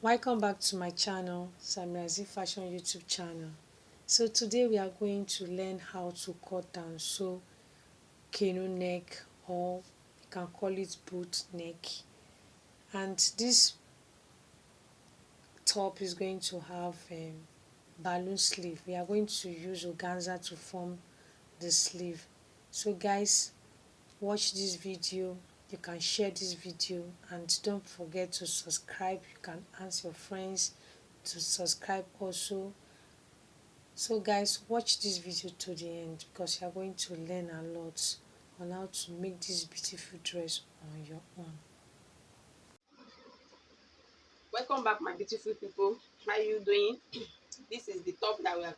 Welcome back to my channel, Samiazi Fashion YouTube channel. So today we are going to learn how to cut and sew canoe neck, or you can call it boot neck. And this top is going to have balloon sleeve. We are going to use organza to form the sleeve. So guys, watch this video, you can share this video, and don't forget to subscribe. You can ask your friends to subscribe also. So guys, watch this video to the end because you are going to learn a lot on how to make this beautiful dress on your own. Welcome back, my beautiful people. How are you doing? This is the top that we are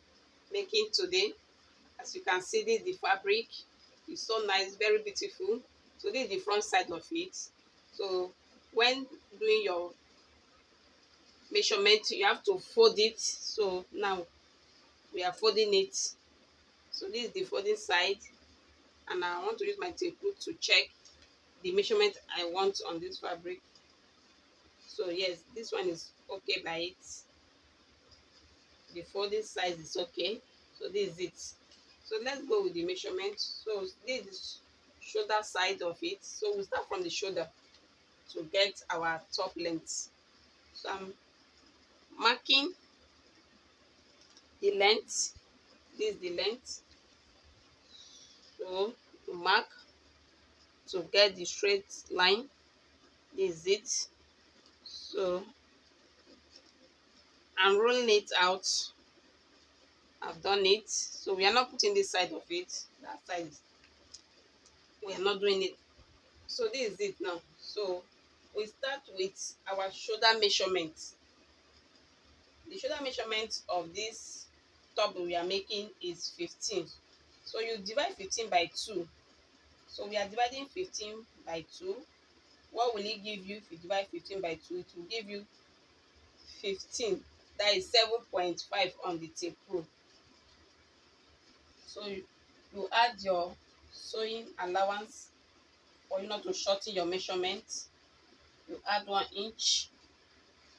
making today. As you can see, this is the fabric. It's so nice, very beautiful. So this is the front side of it. So when doing your measurement, you have to fold it. So now we are folding it. So this is the folding side, and I want to use my tape rule to check the measurement I want on this fabric. So yes, this one is okay by it. The folding size is okay. So this is it. So let's go with the measurement. So this is shoulder side of it. So we start from the shoulder to get our top length. So I'm marking the length. This is the length. So you mark to get the straight line. This is it. So I'm rolling it out. I've done it. So we are not putting this side of it. That side, we are not doing it. So this is it now. So we start with our shoulder measurement. The shoulder measurement of this top we are making is 15. So you divide 15 by 2. So we are dividing 15 by 2. What will it give you if you divide 15 by 2? It will give you 15. That is 7.5 on the tape rule. So you add your sewing allowance for you not to shorten your measurement. You add 1 inch.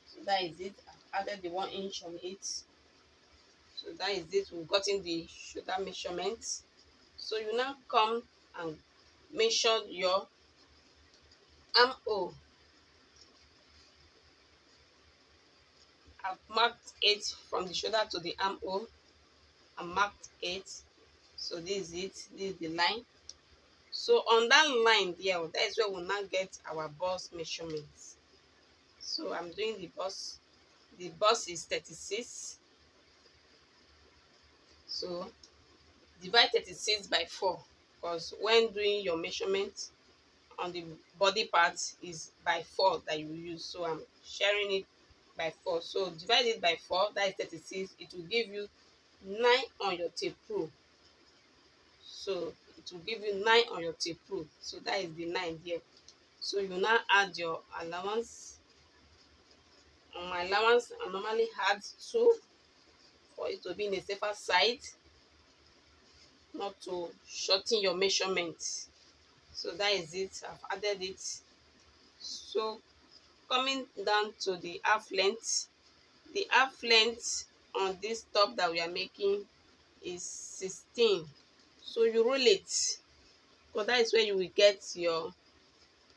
So that is it. I've added the 1 inch on it. So that is it. We've gotten the shoulder measurement. So you now come and measure your armhole. I've marked 8 from the shoulder to the armhole. I marked 8. So this is it. This is the line. So on that line there, that is where we'll now get our bust measurements. So I'm doing the bust. The bust is 36. So divide 36 by 4, because when doing your measurement on the body part is by 4 that you use. So I'm sharing it by 4. So divide it by 4, that is 36. It will give you 9 on your tape rule. So it will give you 9 on your tape rule. So that is the 9 there. So you now add your allowance. On my allowance, I normally add 2 for it to be in a safer side, not to shorten your measurement. So that is it. I've added it. So coming down to the half length, the half length on this top that we are making is 16. So you roll it, because that is where you will get your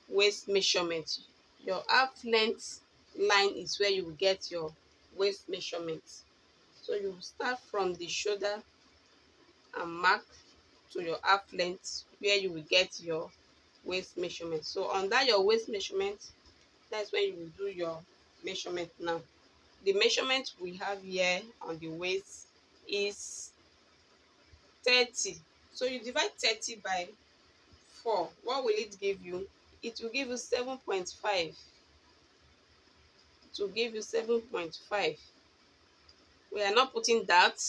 waist measurement. Your half length line is where you will get your waist measurement. So you start from the shoulder and mark to your half length where you will get your waist measurement. So under your waist measurement, that's when you will do your measurement now. The measurement we have here on the waist is 30. So you divide 30 by 4. What will it give you? It will give you 7.5. It will give you 7.5. We are not putting that.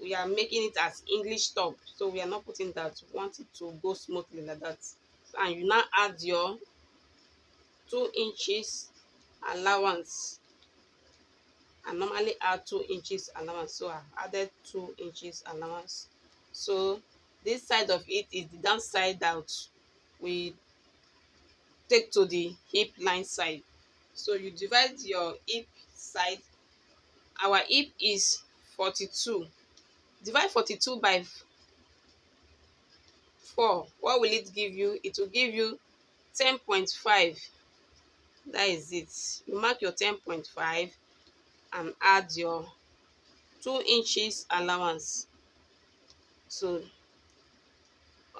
We are making it as English top. So we are not putting that. We want it to go smoothly like that. And you now add your 2 inches allowance. I normally add 2 inches allowance, so I added 2 inches allowance. So this side of it is the down side that we take to the hip line side. So you divide your hip side. Our hip is 42. Divide 42 by 4. What will it give you? It will give you 10.5. That is it. You mark your 10.5 and add your 2 inches allowance. So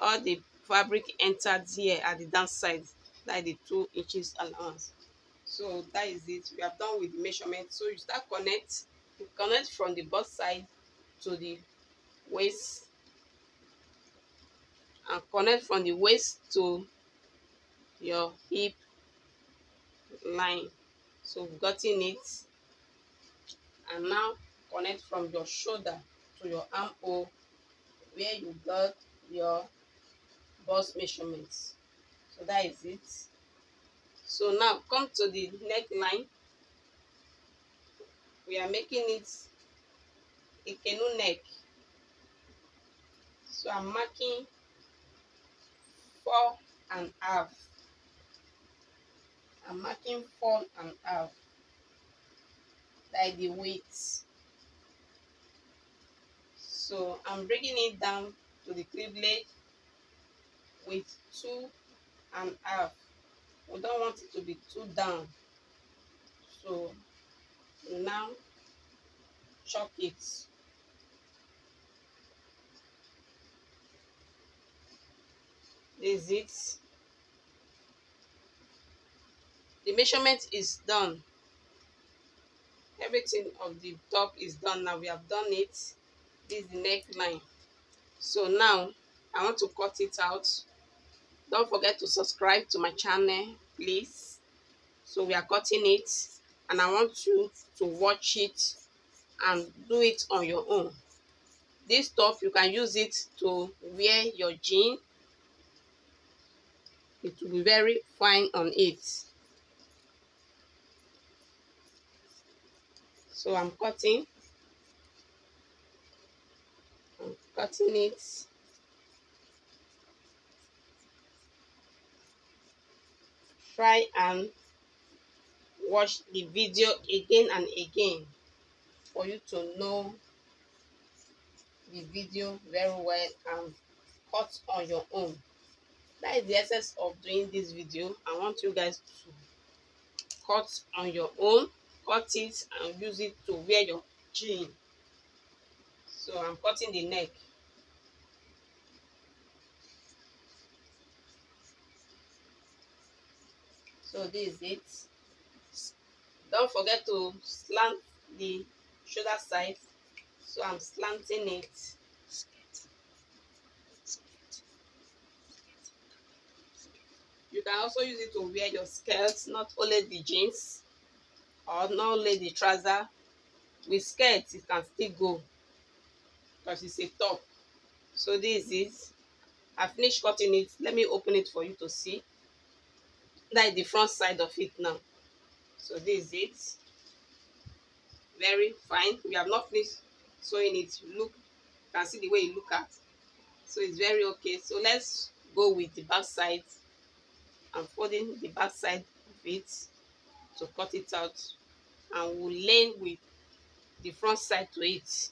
all the fabric entered here at the down side. That is the 2 inches allowance. So that is it. We have done with the measurement. So you start connect. You connect from the bust side to the waist, and connect from the waist to your hip line. So we've gotten it. And now connect from your shoulder to your armhole where you got your bust measurements. So that is it. So now come to the neckline. We are making it a canoe neck. So I'm marking 4.5. I'm marking 4.5. Like the weight. So I'm bringing it down to the cleavage with 2.5. We don't want it to be too down. So now chalk it. This is it. The measurement is done. Everything of the top is done now. We have done it. This is the neckline. So now I want to cut it out. Don't forget to subscribe to my channel, please. So we are cutting it, and I want you to watch it and do it on your own. This top, you can use it to wear your jean. It will be very fine on it. So I'm cutting it. Try and watch the video again and again for you to know the video very well and cut on your own. That is the essence of doing this video. I want you guys to cut on your own, cut it and use it to wear your jean. So I'm cutting the neck. So this is it. Don't forget to slant the shoulder side. So I'm slanting it. You can also use it to wear your skirts, not only the jeans or not only the trouser. With skirts, it can still go because it's a top. So this is it. I finished cutting it. Let me open it for you to see. That is the front side of it now. So this is it. Very fine. We have not finished sewing it. Look, you can see the way it look at. So it's very okay. So let's go with the back side. I'm folding the back side of it to cut it out, and we'll lay with the front side to it.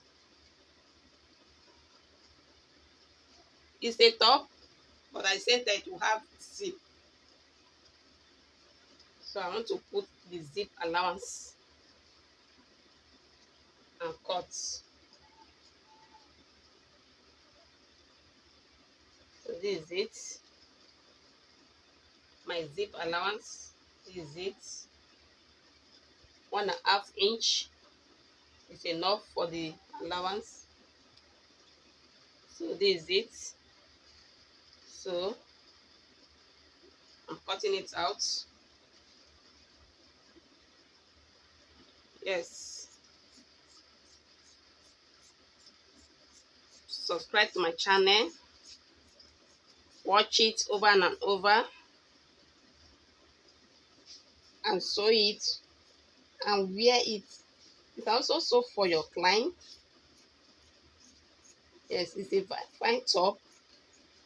It's a top, but I said that it will have zip. So I want to put the zip allowance and cut. So this is it. My zip allowance. This is it. 1.5 inch is enough for the allowance. So this is it. So I'm cutting it out. Yes. Subscribe to my channel. Watch it over and over and sew it and wear it. You can also sew for your client. Yes, it's a fine top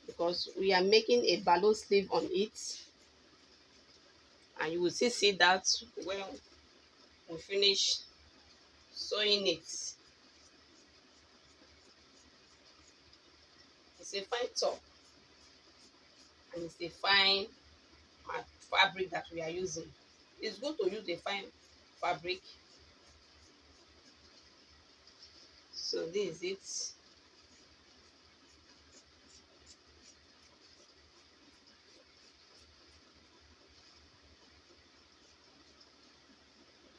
because we are making a balloon sleeve on it, and you will still see that when we finish sewing it. It's a fine top, and it's a fine fabric that we are using. It's good to use a fine fabric. So this is it.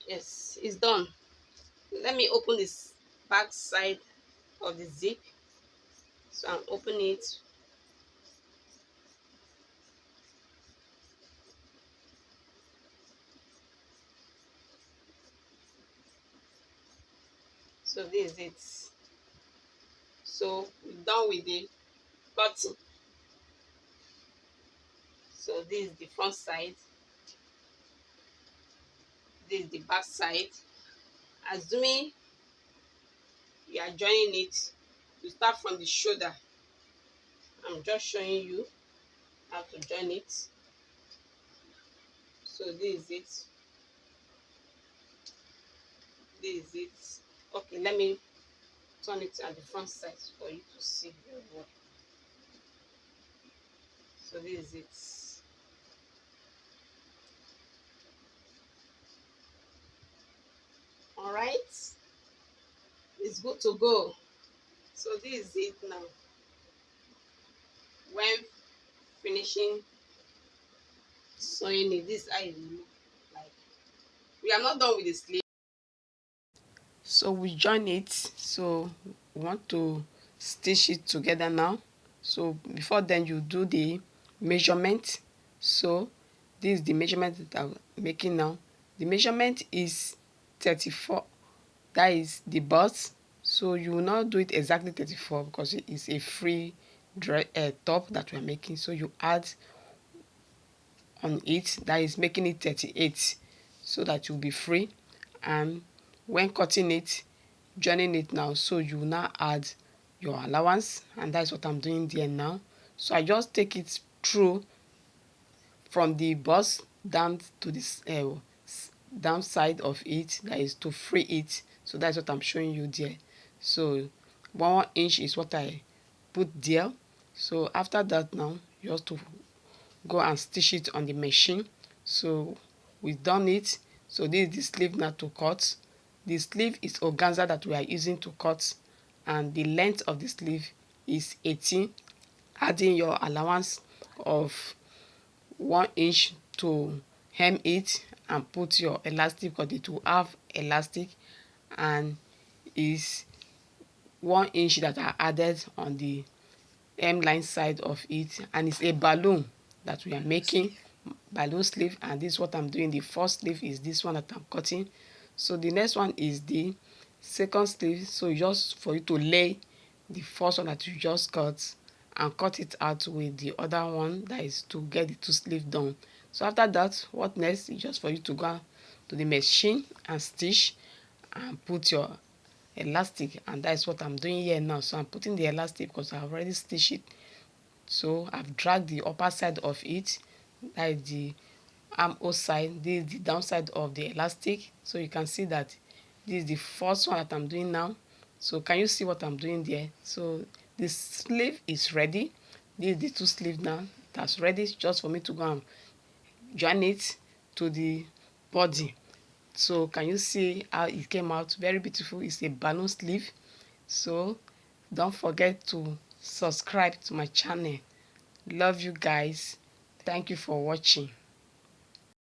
Yes, it's done. Let me open this back side of the zip. So I'm opening it. So this is it. So we're done with the button. So this is the front side. This is the back side. Assuming you are joining it, you start from the shoulder. I'm just showing you how to join it. So this is it. This is it. Okay, let me turn it at the front side for you to see very well. So this is it. All right, it's good to go. So this is it now. When finishing sewing it, this is how it will look like. We are not done with the sleeve. So we join it. So we want to stitch it together now. So before then, you do the measurement. So this is the measurement that I'm making now. The measurement is 34. That is the bust. So you will not do it exactly 34 because it is a free top that we are making. So you add on it, that is making it 38, so that you'll be free. And when cutting it, joining it now, so you will now add your allowance, and that's what I'm doing there now. So I just take it through from the bust down to this downside of it, that is to free it. So that's what I'm showing you there. So 1 inch is what I put there. So after that now, you have to go and stitch it on the machine. So we've done it. So this is the sleeve now to cut. The sleeve is organza that we are using to cut, and the length of the sleeve is 18, adding your allowance of 1 inch to hem it and put your elastic, because it will have elastic, and is 1 inch that are added on the hemline side of it, and it's a balloon that we are making, balloon sleeve. And this is what I'm doing. The first sleeve is this one that I'm cutting. So the next one is the second sleeve. So just for you to lay the first one that you just cut and cut it out with the other one, that is to get the two sleeve done. So after that, what next is just for you to go to the machine and stitch and put your elastic, and that is what I'm doing here now. So I'm putting the elastic because I've already stitched it. So I've dragged the upper side of it, that is the armhole side. This is the downside of the elastic. So you can see that this is the first one that I'm doing now. So can you see what I'm doing there? So the sleeve is ready. This is the two sleeve now that's ready, just for me to go and join it to the body. So can you see how it came out? Very beautiful. It's a balloon sleeve. So don't forget to subscribe to my channel. Love you guys. Thank you for watching.